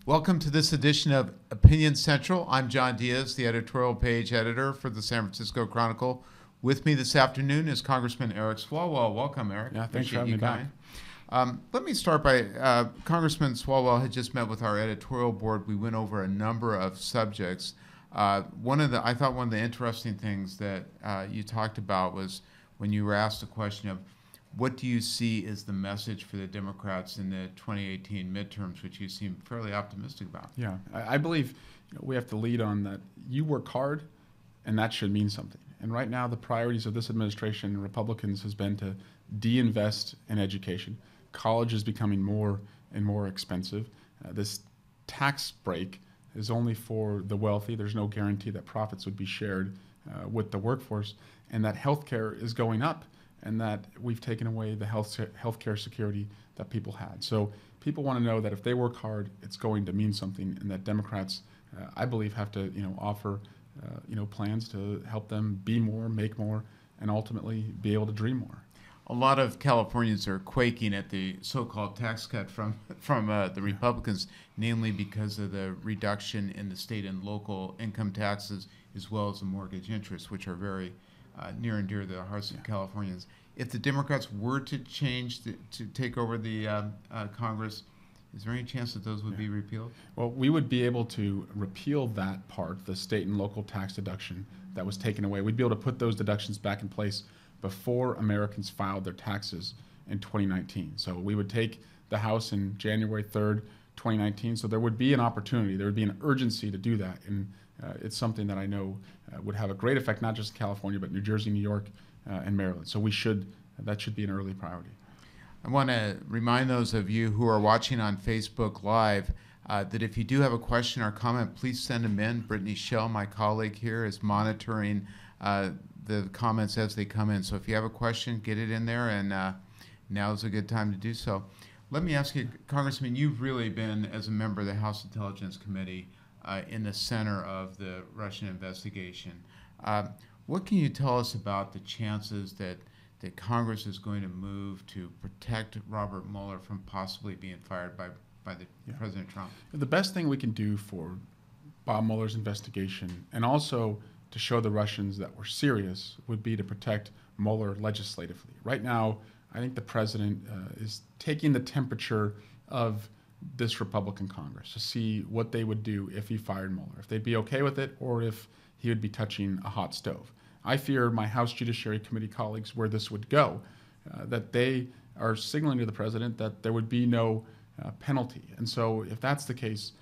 Welcome to this edition of Opinion Central. I'm John Diaz, the editorial page editor for the San Francisco Chronicle. With me this afternoon is Congressman Eric Swalwell. Welcome, Eric. Yeah, thanks for having me back. Let me start by, Congressman Swalwell had just met with our editorial board. We went over a number of subjects. I thought one of the interesting things that you talked about was when you were asked the question of what do you see as the message for the Democrats in the 2018 midterms, which you seem fairly optimistic about. Yeah, I believe we have to lead on that. You work hard, and that should mean something. And right now, the priorities of this administration and Republicans has been to de-invest in education. College is becoming more and more expensive. This tax break is only for the wealthy. There's no guarantee that profits would be shared with the workforce, and that healthcare is going up, and that we've taken away the healthcare security that people had. So people want to know that if they work hard, it's going to mean something, and that Democrats, I believe, have to offer plans to help them be more, make more, and ultimately be able to dream more. A lot of Californians are quaking at the so-called tax cut from the Republicans, namely because of the reduction in the state and local income taxes, as well as the mortgage interest, which are very near and dear to the hearts of Californians. If the Democrats were to change to take over the Congress, is there any chance that those would be repealed? Well, we would be able to repeal that part, the state and local tax deduction that was taken away. We'd be able to put those deductions back in place before Americans filed their taxes in 2019. So we would take the House in January 3rd, 2019. So there would be an opportunity, there would be an urgency to do that. And it's something that I know would have a great effect, not just in California, but New Jersey, New York, and Maryland. So that should be an early priority. I want to remind those of you who are watching on Facebook Live that if you do have a question or comment, please send them in. Brittany Schell, my colleague here, is monitoring the comments as they come in. So if you have a question, get it in there, and now is a good time to do so. Let me ask you, Congressman, you've really been, as a member of the House Intelligence Committee, in the center of the Russian investigation. What can you tell us about the chances that Congress is going to move to protect Robert Mueller from possibly being fired by President Trump? The best thing we can do for Bob Mueller's investigation, and also to show the Russians that we're serious, would be to protect Mueller legislatively. Right now, I think the president is taking the temperature of this Republican Congress to see what they would do if he fired Mueller, if they'd be okay with it, or if he would be touching a hot stove. I fear my House Judiciary Committee colleagues where this would go, that they are signaling to the president that there would be no penalty. And so if that's the case,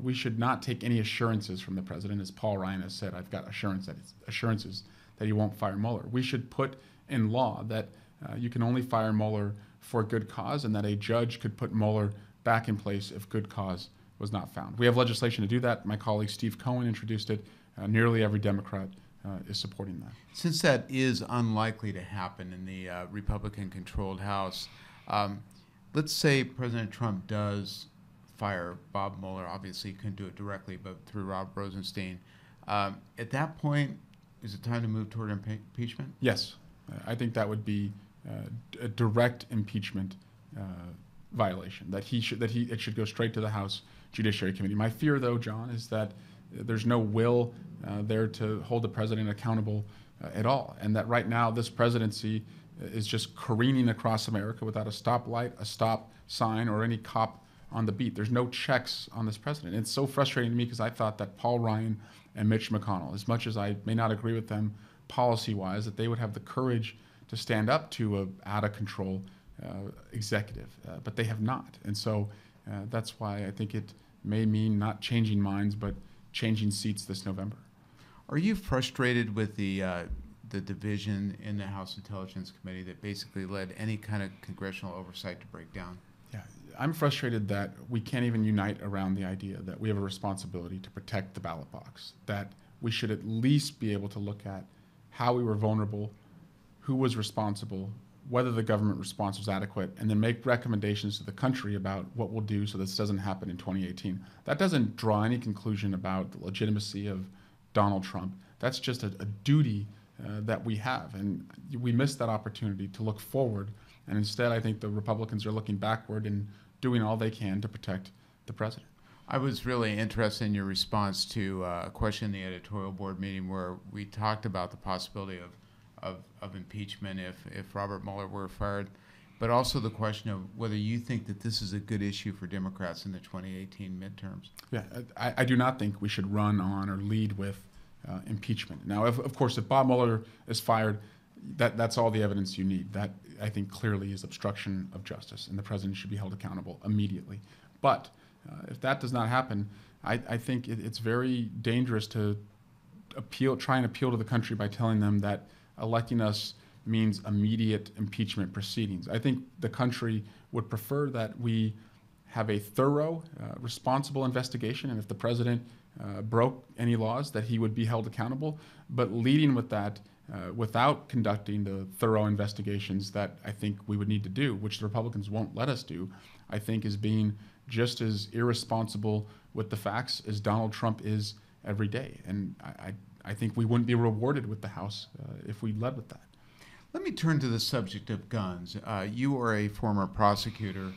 we should not take any assurances from the president. As Paul Ryan has said, I've got assurances that he won't fire Mueller. We should put in law that you can only fire Mueller for good cause, and that a judge could put Mueller back in place if good cause was not found. We have legislation to do that. My colleague Steve Cohen introduced it. Nearly every Democrat is supporting that. Since that is unlikely to happen in the Republican-controlled House, let's say President Trump does fire Bob Mueller. Obviously, he couldn't do it directly, but through Rob Rosenstein. At that point, is it time to move toward impeachment? Yes. I think that would be a direct impeachment violation, that it should go straight to the House Judiciary Committee. My fear, though, John, is that there's no will there to hold the president accountable at all, and that right now this presidency is just careening across America without a stoplight, a stop sign, or any cop on the beat. There's no checks on this president. It's so frustrating to me because I thought that Paul Ryan and Mitch McConnell, as much as I may not agree with them policy-wise, that they would have the courage to stand up to a out-of-control executive, but they have not. And so that's why I think it may mean not changing minds, but changing seats this November. Are you frustrated with the division in the House Intelligence Committee that basically led any kind of congressional oversight to break down? Yeah, I'm frustrated that we can't even unite around the idea that we have a responsibility to protect the ballot box, that we should at least be able to look at how we were vulnerable, who was responsible, whether the government response was adequate, and then make recommendations to the country about what we'll do so this doesn't happen in 2018. That doesn't draw any conclusion about the legitimacy of Donald Trump. That's just a duty that we have, and we missed that opportunity to look forward, and instead I think the Republicans are looking backward and doing all they can to protect the president. I was really interested in your response to a question in the editorial board meeting where we talked about the possibility of impeachment if Robert Mueller were fired, but also the question of whether you think that this is a good issue for Democrats in the 2018 midterms. Yeah, I do not think we should run on or lead with impeachment. Now, of course, if Bob Mueller is fired, that's all the evidence you need. That, I think, clearly is obstruction of justice, and the president should be held accountable immediately. But if that does not happen, I think it's very dangerous to try and appeal to the country by telling them that electing us means immediate impeachment proceedings. I think the country would prefer that we have a thorough, responsible investigation, and if the president broke any laws, that he would be held accountable. But leading with that, without conducting the thorough investigations that I think we would need to do, which the Republicans won't let us do, I think is being just as irresponsible with the facts as Donald Trump is every day. And I think we wouldn't be rewarded with the House if we led with that. Let me turn to the subject of guns. You are a former prosecutor.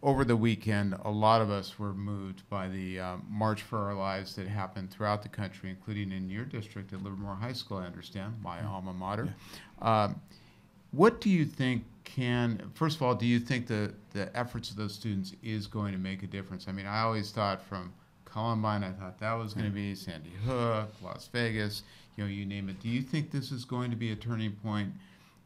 Over the weekend, a lot of us were moved by the March for Our Lives that happened throughout the country, including in your district at Livermore High School, I understand, my alma mater. Yeah. What do you think first of all, do you think the efforts of those students is going to make a difference? I mean, I always thought from Columbine, I thought that was going to be Sandy Hook, Las Vegas, you name it. Do you think this is going to be a turning point?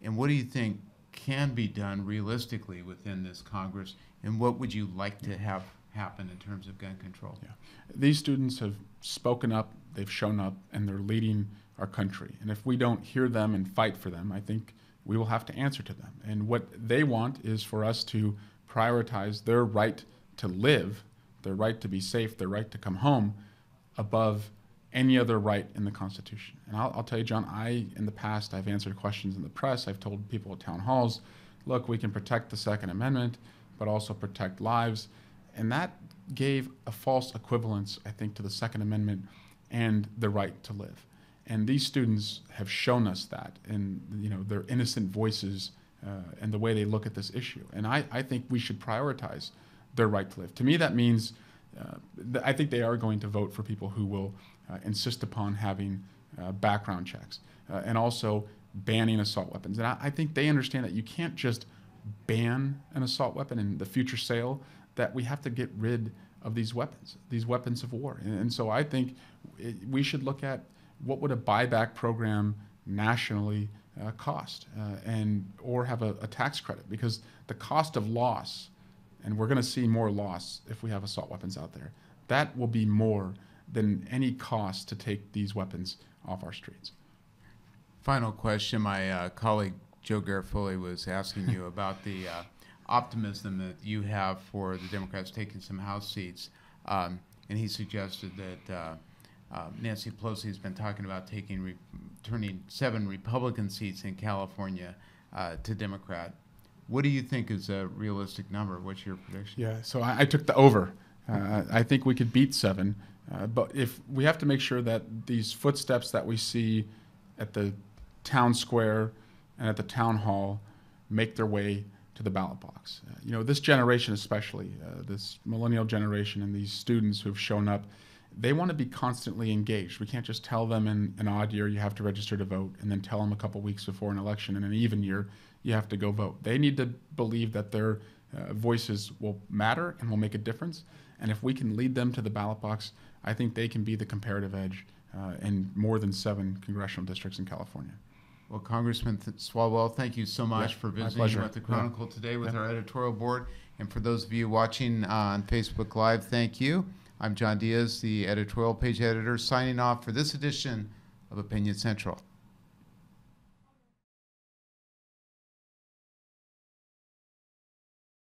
And what do you think can be done realistically within this Congress? And what would you like to have happen in terms of gun control? Yeah. These students have spoken up, they've shown up, and they're leading our country. And if we don't hear them and fight for them, I think we will have to answer to them. And what they want is for us to prioritize their right to live, their right to be safe, their right to come home above any other right in the Constitution. And I'll tell you, John, in the past, I've answered questions in the press. I've told people at town halls, look, we can protect the Second Amendment, but also protect lives. And that gave a false equivalence, I think, to the Second Amendment and the right to live. And these students have shown us that in their innocent voices and the way they look at this issue. And I think we should prioritize their right to live. To me, that means I think they are going to vote for people who will insist upon having background checks and also banning assault weapons. And I think they understand that you can't just ban an assault weapon and the future sale, that we have to get rid of these weapons of war. And so I think we should look at what would a buyback program nationally cost, or have a tax credit, because the cost of loss, and we're going to see more loss if we have assault weapons out there, that will be more than any cost to take these weapons off our streets. Final question. My colleague Joe Garofoli was asking you about the optimism that you have for the Democrats taking some House seats, and he suggested that Nancy Pelosi has been talking about turning 7 Republican seats in California to Democrat. What do you think is a realistic number? What's your prediction? Yeah, so I took the over. I think we could beat 7, but if we have to make sure that these footsteps that we see at the town square and at the town hall make their way to the ballot box. This generation especially, this millennial generation and these students who've shown up, they want to be constantly engaged. We can't just tell them in an odd year you have to register to vote and then tell them a couple weeks before an election in an even year you have to go vote. They need to believe that their voices will matter and will make a difference. And if we can lead them to the ballot box, I think they can be the comparative edge in more than 7 congressional districts in California. Well, Congressman Swalwell, thank you so much for visiting with the Chronicle today with our editorial board. And for those of you watching on Facebook Live, thank you. I'm John Diaz, the editorial page editor, signing off for this edition of Opinion Central.